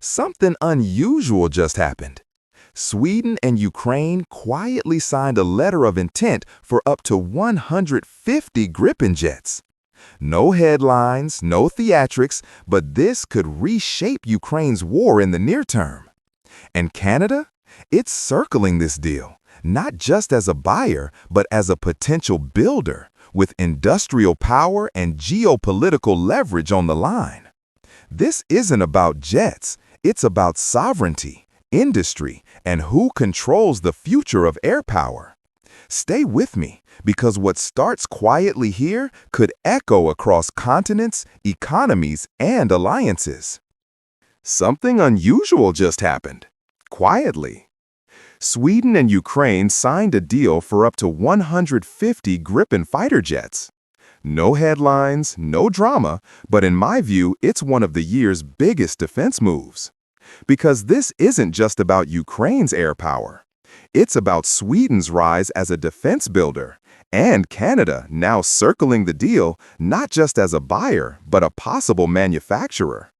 Something unusual just happened. Sweden and Ukraine quietly signed a letter of intent for up to 150 Gripen jets. No headlines, no theatrics, but this could reshape Ukraine's war in the near term. And Canada? It's circling this deal, not just as a buyer, but as a potential builder, with industrial power and geopolitical leverage on the line. This isn't about jets, it's about sovereignty, industry, and who controls the future of air power. Stay with me, because what starts quietly here could echo across continents, economies, and alliances. Something unusual just happened. Quietly. Sweden and Ukraine signed a deal for up to 150 Gripen fighter jets. No headlines, no drama, but in my view, it's one of the year's biggest defense moves. Because this isn't just about Ukraine's air power. It's about Sweden's rise as a defense builder, and Canada now circling the deal not just as a buyer, but a possible manufacturer.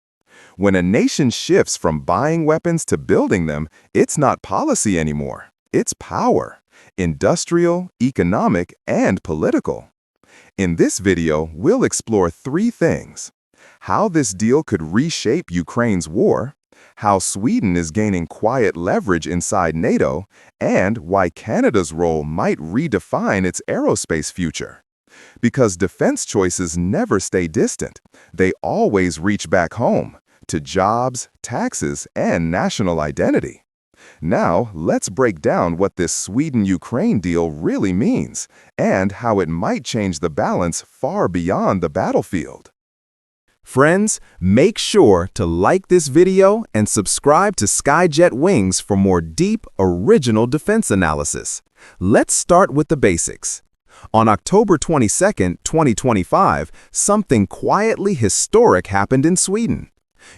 When a nation shifts from buying weapons to building them, it's not policy anymore. It's power, industrial, economic, and political. In this video, we'll explore three things: how this deal could reshape Ukraine's war, how Sweden is gaining quiet leverage inside NATO, and why Canada's role might redefine its aerospace future. Because defense choices never stay distant, they always reach back home, to jobs, taxes, and national identity. Now, let's break down what this Sweden-Ukraine deal really means, and how it might change the balance far beyond the battlefield. Friends, make sure to like this video and subscribe to Skyjet Wings for more deep, original defense analysis. Let's start with the basics. On October 22, 2025, something quietly historic happened in Sweden.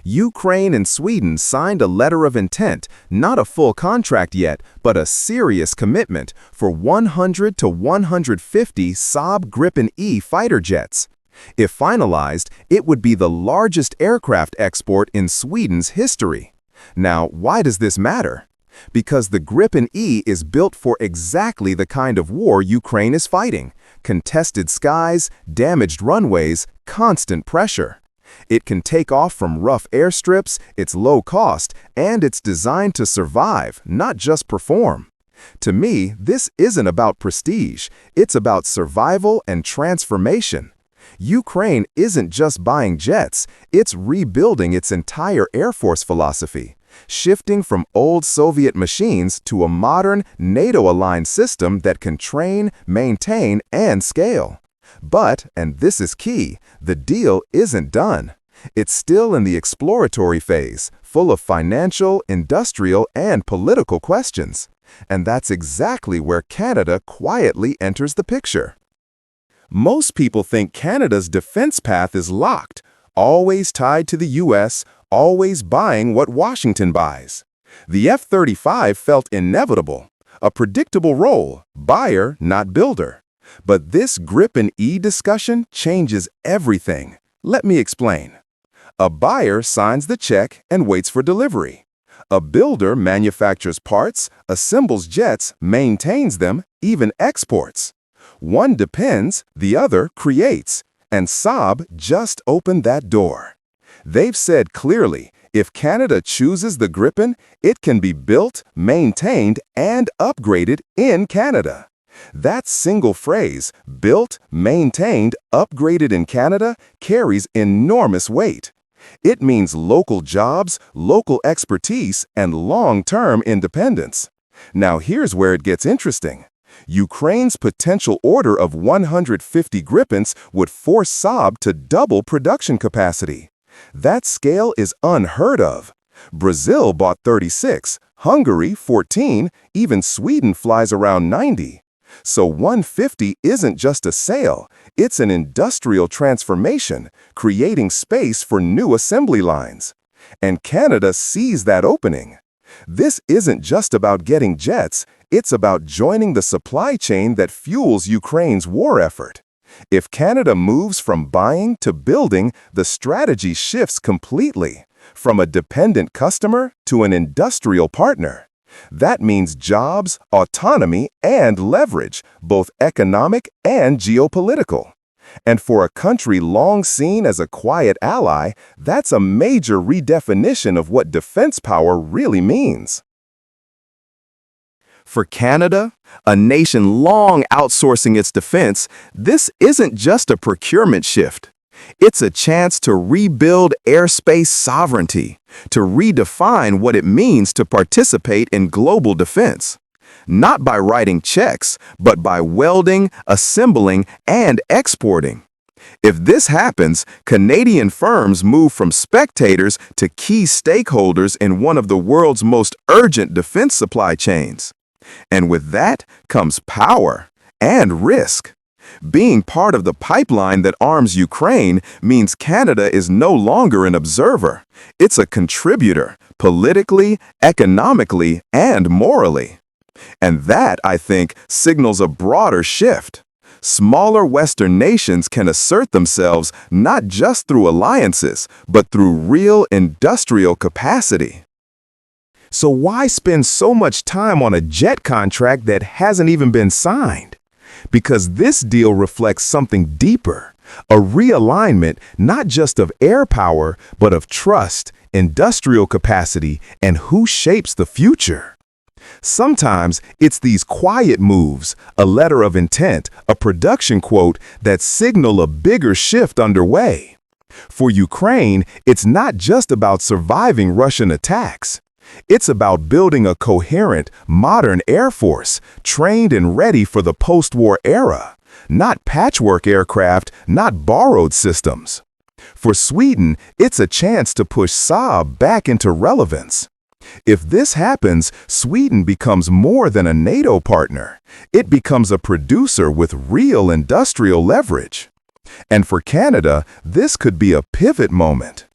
Ukraine and Sweden signed a letter of intent, not a full contract yet, but a serious commitment for 100 to 150 Saab Gripen E fighter jets. If finalized, it would be the largest aircraft export in Sweden's history. Now, why does this matter? Because the Gripen E is built for exactly the kind of war Ukraine is fighting: contested skies, damaged runways, constant pressure. It can take off from rough airstrips, it's low cost, and it's designed to survive, not just perform. To me, this isn't about prestige, it's about survival and transformation. Ukraine isn't just buying jets, it's rebuilding its entire Air Force philosophy, shifting from old Soviet machines to a modern, NATO-aligned system that can train, maintain, and scale. But, and this is key, the deal isn't done. It's still in the exploratory phase, full of financial, industrial, and political questions. And that's exactly where Canada quietly enters the picture. Most people think Canada's defense path is locked, always tied to the US, always buying what Washington buys. The F-35 felt inevitable, a predictable role, buyer, not builder. But this Gripen E discussion changes everything. Let me explain. A buyer signs the check and waits for delivery. A builder manufactures parts, assembles jets, maintains them, even exports. One depends, the other creates, and Saab just opened that door. They've said clearly, if Canada chooses the Gripen, it can be built, maintained, and upgraded in Canada. That single phrase, built, maintained, upgraded in Canada, carries enormous weight. It means local jobs, local expertise, and long-term independence. Now here's where it gets interesting. Ukraine's potential order of 150 Gripens would force Saab to double production capacity. That scale is unheard of. Brazil bought 36, Hungary 14, even Sweden flies around 90. So 150 isn't just a sale, it's an industrial transformation, creating space for new assembly lines. And Canada sees that opening. This isn't just about getting jets, it's about joining the supply chain that fuels Ukraine's war effort. If Canada moves from buying to building, the strategy shifts completely. from a dependent customer to an industrial partner. That means jobs, autonomy, and leverage, both economic and geopolitical. And for a country long seen as a quiet ally, that's a major redefinition of what defense power really means. For Canada, a nation long outsourcing its defense, this isn't just a procurement shift. It's a chance to rebuild airspace sovereignty, to redefine what it means to participate in global defense. Not by writing checks, but by welding, assembling, and exporting. If this happens, Canadian firms move from spectators to key stakeholders in one of the world's most urgent defense supply chains. And with that comes power and risk. Being part of the pipeline that arms Ukraine means Canada is no longer an observer. It's a contributor, politically, economically, and morally. And that, I think, signals a broader shift. Smaller Western nations can assert themselves not just through alliances, but through real industrial capacity. So why spend so much time on a jet contract that hasn't even been signed? Because this deal reflects something deeper, a realignment not just of air power, but of trust, industrial capacity, and who shapes the future. Sometimes it's these quiet moves, a letter of intent, a production quote that signal a bigger shift underway. For Ukraine, it's not just about surviving Russian attacks. It's about building a coherent, modern air force, trained and ready for the post-war era. Not patchwork aircraft, not borrowed systems. For Sweden, it's a chance to push Saab back into relevance. If this happens, Sweden becomes more than a NATO partner. It becomes a producer with real industrial leverage. And for Canada, this could be a pivot moment.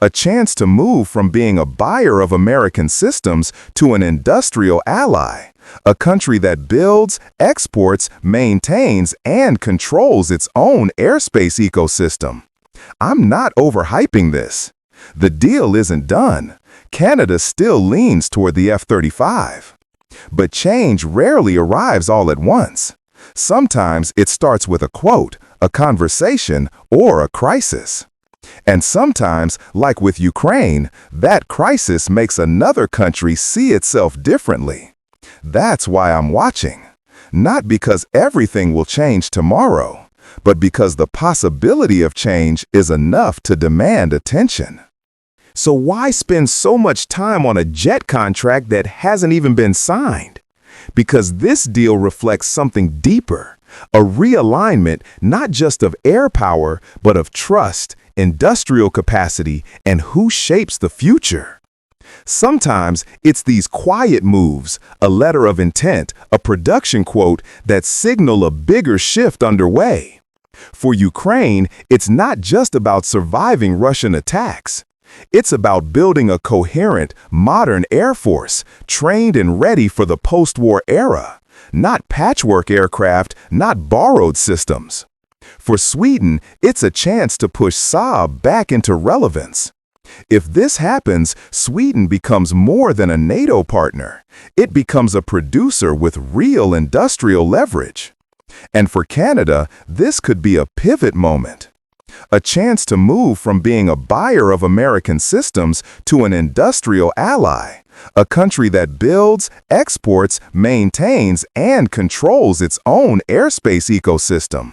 A chance to move from being a buyer of American systems to an industrial ally, a country that builds, exports, maintains, and controls its own airspace ecosystem. I'm not overhyping this. The deal isn't done. Canada still leans toward the F-35. But change rarely arrives all at once. Sometimes it starts with a quote, a conversation, or a crisis. And sometimes, like with Ukraine, that crisis makes another country see itself differently. That's why I'm watching. Not because everything will change tomorrow, but because the possibility of change is enough to demand attention. So why spend so much time on a jet contract that hasn't even been signed? Because this deal reflects something deeper, a realignment not just of air power, but of trust, industrial capacity, and who shapes the future. Sometimes it's these quiet moves, a letter of intent, a production quote that signal a bigger shift underway. For Ukraine, it's not just about surviving Russian attacks. It's about building a coherent, modern air force, trained and ready for the post-war era. Not patchwork aircraft, not borrowed systems. For Sweden, it's a chance to push Saab back into relevance. If this happens, Sweden becomes more than a NATO partner. It becomes a producer with real industrial leverage. And for Canada, this could be a pivot moment. A chance to move from being a buyer of American systems to an industrial ally, a country that builds, exports, maintains, and controls its own airspace ecosystem.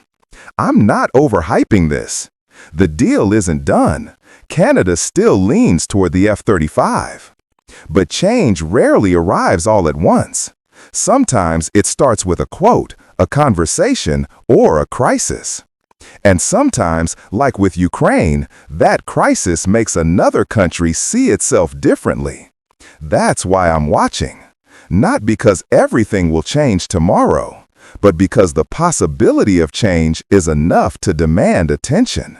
I'm not overhyping this. The deal isn't done. Canada still leans toward the F-35. But change rarely arrives all at once. Sometimes it starts with a quote, a conversation, or a crisis. And sometimes, like with Ukraine, that crisis makes another country see itself differently. That's why I'm watching. Not because everything will change tomorrow, but because the possibility of change is enough to demand attention.